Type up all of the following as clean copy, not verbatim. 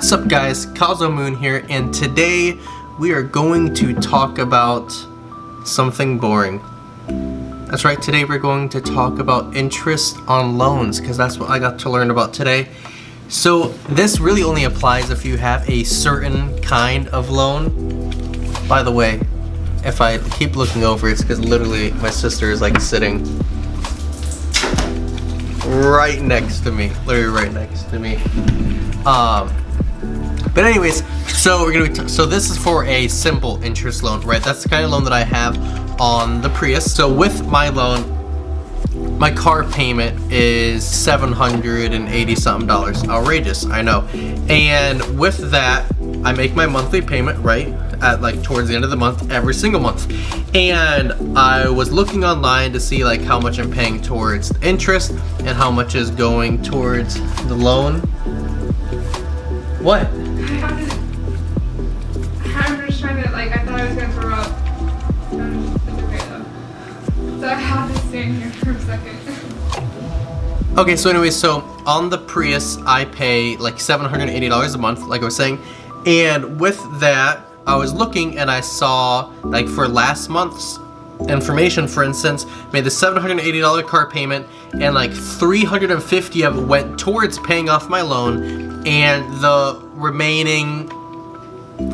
What's up guys, Kazo Moon here, and today we are going to talk about something boring. That's right, today we're going to talk about interest on loans, because that's what I got to learn about today. So this really only applies if you have a certain kind of loan. By the way, if I keep looking over, it's because literally my sister is like sitting right next to me, literally right next to me. But anyways, so we're gonna so this is for a simple interest loan, right? That's the kind of loan that I have on the Prius. So with my loan, my car payment is $780 something. Outrageous, I know. And with that, I make my monthly payment, right? At like towards the end of the month, every single month. And I was looking online to see like how much I'm paying towards the interest and how much is going towards the loan. What? I'm just trying to, like, I thought I was gonna throw up. It's okay though. So I have to stand here for a second. Okay, so anyways, so on the Prius, I pay like $780 a month, like I was saying. And with that, I was looking and I saw, like, for last month's information, for instance, made the $780 car payment, and like $350 of it went towards paying off my loan, and the remaining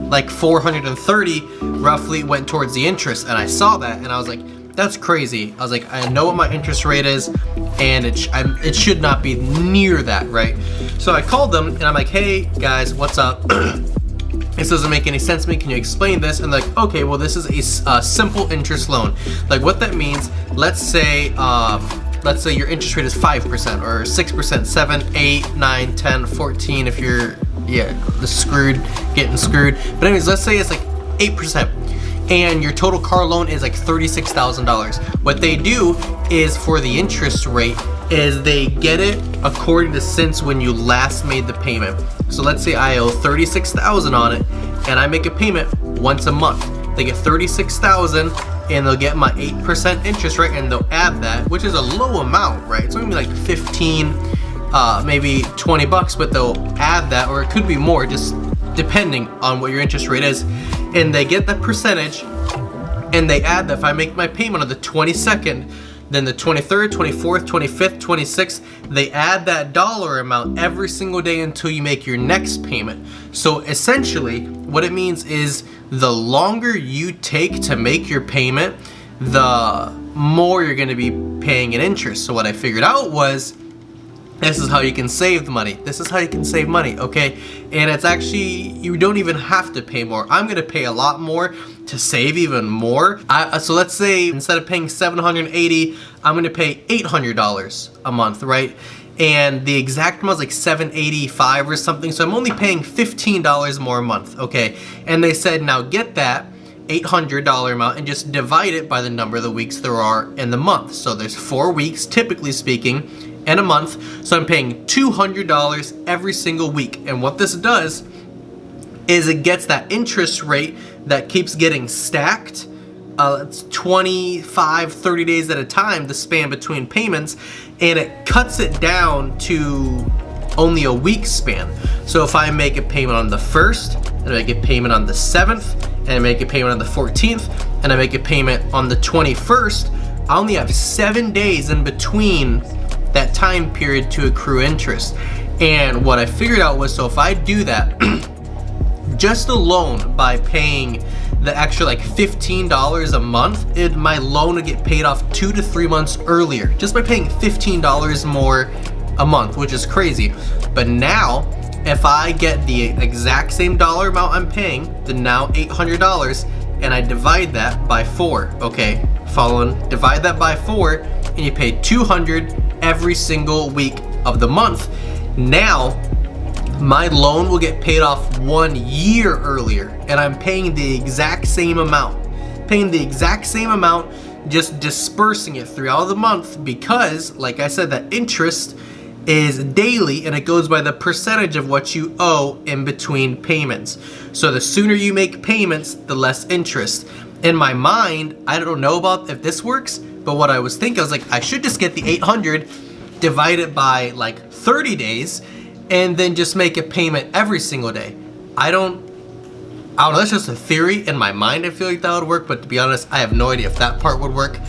like $430 roughly went towards the interest. And I saw that and I was like, that's crazy. I was like, I know what my interest rate is, and it should not be near that, right? So I called them and I'm like, hey guys, what's up? This doesn't make any sense to me. Can you explain this? And like, okay, well, this is a simple interest loan. Like, what that means, let's say your interest rate is 5% or 6%, 7, 8, 9, 10, 14 if you're, getting screwed. But anyways, let's say it's like 8%. And your total car loan is like $36,000. What they do is, for the interest rate, is they get it according to since when you last made the payment. So let's say I owe $36,000 on it, and I make a payment once a month. They get $36,000, and they'll get my 8% interest rate, and they'll add that, which is a low amount, right? It's only like 15, maybe 20 bucks, but they'll add that, or it could be more, just depending on what your interest rate is. And they get that percentage, and they add that. If I make my payment on the 22nd, then the 23rd, 24th, 25th, 26th, they add that dollar amount every single day until you make your next payment. So essentially, what it means is the longer you take to make your payment, the more you're gonna be paying in interest. So what I figured out was, this is how you can save the money. This is how you can save money, okay? And it's actually, you don't even have to pay more. I'm gonna pay a lot more to save even more. So let's say instead of paying $780, I'm gonna pay $800 a month, right? And the exact amount is like $785 or something. So I'm only paying $15 more a month, okay? And they said, now get that $800 amount and just divide it by the number of the weeks there are in the month. So there's 4 weeks, typically speaking, in a month. So I'm paying $200 every single week. And what this does is it gets that interest rate that keeps getting stacked. It's 25, 30 days at a time, the span between payments, and it cuts it down to only a week span. So if I make a payment on the 1st, and I make a payment on the 7th, and I make a payment on the 14th, and I make a payment on the 21st, I only have 7 days in between that time period to accrue interest. And what I figured out was, so if I do that just alone by paying the extra like $15 a month, my loan would get paid off 2 to 3 months earlier just by paying $15 more a month, which is crazy. But now if I get the exact same dollar amount I'm paying, the now $800, and I divide that by 4, okay, divide that by 4, and you pay $200 every single week of the month. Now my loan will get paid off 1 year earlier, and I'm paying the exact same amount, just dispersing it throughout the month, because like I said, that interest is daily and it goes by the percentage of what you owe in between payments. So the sooner you make payments, the less interest. In my mind, I don't know about if this works, but what I was thinking, I was like, I should just get the 800, divide it by like 30 days, and then just make a payment every single day. I don't know, that's just a theory in my mind. I feel like that would work, but to be honest, I have no idea if that part would work.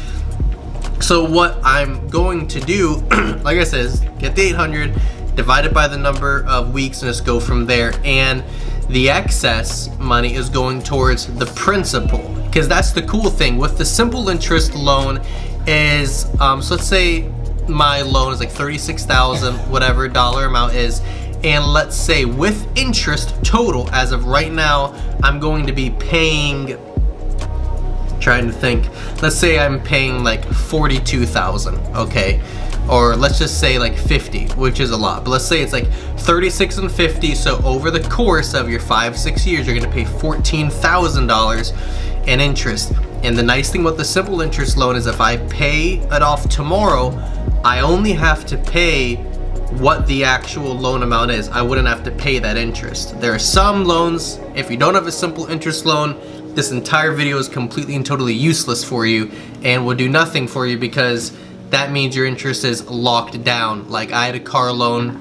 So what I'm going to do, like I said, is get the 800, divide it by the number of weeks, and just go from there. And the excess money is going towards the principal, because that's the cool thing with the simple interest loan is, so let's say my loan is like 36,000, whatever dollar amount is, and let's say with interest total as of right now, I'm going to be paying, trying to think, let's say I'm paying like 42,000, okay, or let's just say like 50, which is a lot, but let's say it's like 36 and 50. So over the course of your 5-6 years, you're going to pay $14,000 in interest. And the nice thing about the simple interest loan is if I pay it off tomorrow, I only have to pay what the actual loan amount is. I wouldn't have to pay that interest. There are some loans, if you don't have a simple interest loan, this entire video is completely and totally useless for you and will do nothing for you, because that means your interest is locked down. Like I had a car loan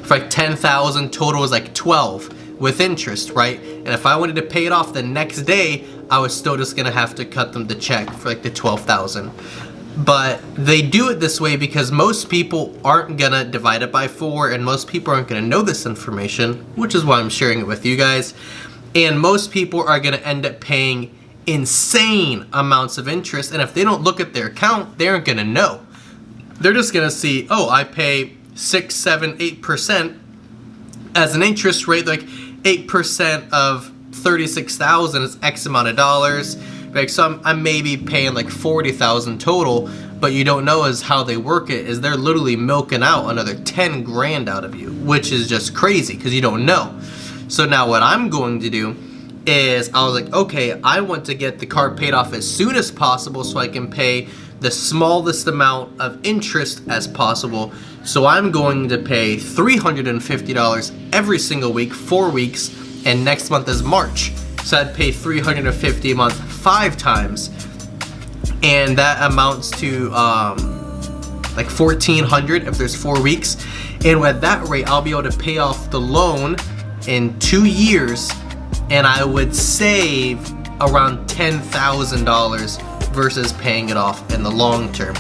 for like 10,000, total was like 12 with interest, right? And if I wanted to pay it off the next day, I was still just gonna have to cut them the check for like the 12,000. But they do it this way because most people aren't gonna divide it by 4, and most people aren't gonna know this information, which is why I'm sharing it with you guys. And most people are gonna end up paying insane amounts of interest, and if they don't look at their account, they aren't gonna know. They're just gonna see, oh, I pay 6, 7, 8% as an interest rate. Like 8% of 36,000 is X amount of dollars. Like, so I'm maybe paying like 40,000 total, but you don't know is how they work it is they're literally milking out another 10 grand out of you, which is just crazy because you don't know. So now what I'm going to do is I was like, okay, I want to get the car paid off as soon as possible so I can pay the smallest amount of interest as possible. So I'm going to pay $350 every single week, 4 weeks, and next month is March. So I'd pay $350 a month 5 times, and that amounts to like $1,400 if there's 4 weeks. And at that rate, I'll be able to pay off the loan in 2 years, and I would save around $10,000 versus paying it off in the long term.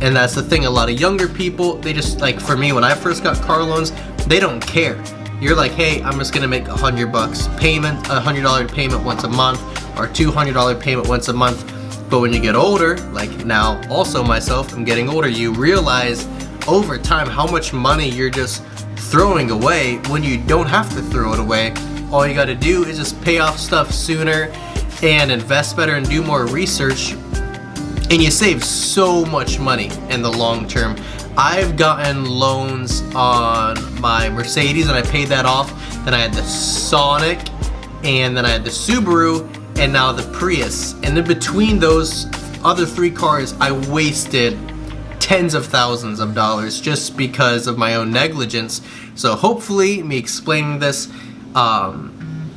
And that's the thing, a lot of younger people, they just, like for me, when I first got car loans, they don't care. You're like, hey, I'm just gonna make $100 payment, $100 payment once a month, or $200 payment once a month. But when you get older, like now, also myself, I'm getting older, you realize over time how much money you're just throwing away when you don't have to throw it away. All you gotta do is just pay off stuff sooner and invest better and do more research, and you save so much money in the long term. I've gotten loans on my Mercedes and I paid that off. Then I had the Sonic, and then I had the Subaru, and now the Prius. And in between those other 3 cars, I wasted tens of thousands of dollars just because of my own negligence. So hopefully me explaining this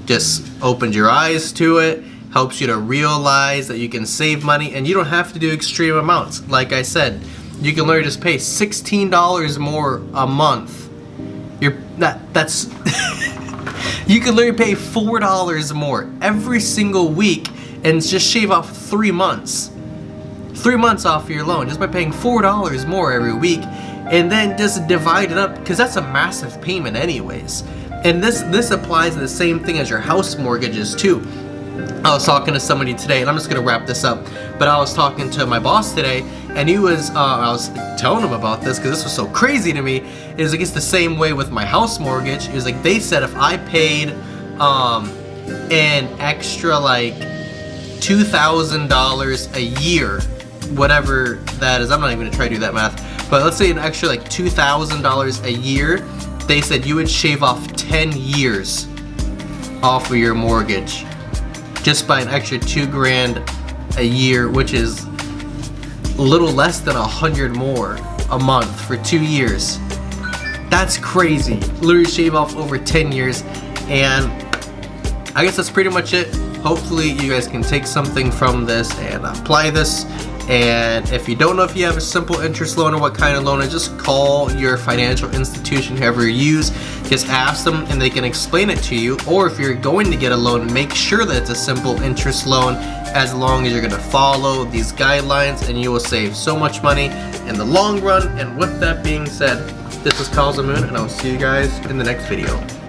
just opened your eyes to it, helps you to realize that you can save money and you don't have to do extreme amounts. Like I said, you can literally just pay $16 more a month. That's you can literally pay $4 more every single week and just shave off 3 months. 3 months off of your loan just by paying $4 more every week, and then just divide it up, because that's a massive payment anyways. And this applies to the same thing as your house mortgages too. I was talking to somebody today, and I'm just gonna wrap this up, but I was talking to my boss today, and he was, I was telling him about this because this was so crazy to me. It was like, it's the same way with my house mortgage. It was like, they said if I paid an extra like $2,000 a year, whatever that is, I'm not even gonna try to do that math, but let's say an extra like $2,000 a year, they said you would shave off 10 years off of your mortgage just by an extra $2 grand a year, which is a little less than 100 more a month for 2 years. That's crazy. Literally shave off over 10 years. And I guess that's pretty much it. Hopefully you guys can take something from this and apply this And if you don't know if you have a simple interest loan or what kind of loan, just call your financial institution, whoever you use. Just ask them and they can explain it to you. Or if you're going to get a loan, make sure that it's a simple interest loan, as long as you're going to follow these guidelines, and you will save so much money in the long run. And with that being said, this is Kyle's the Moon, and I'll see you guys in the next video.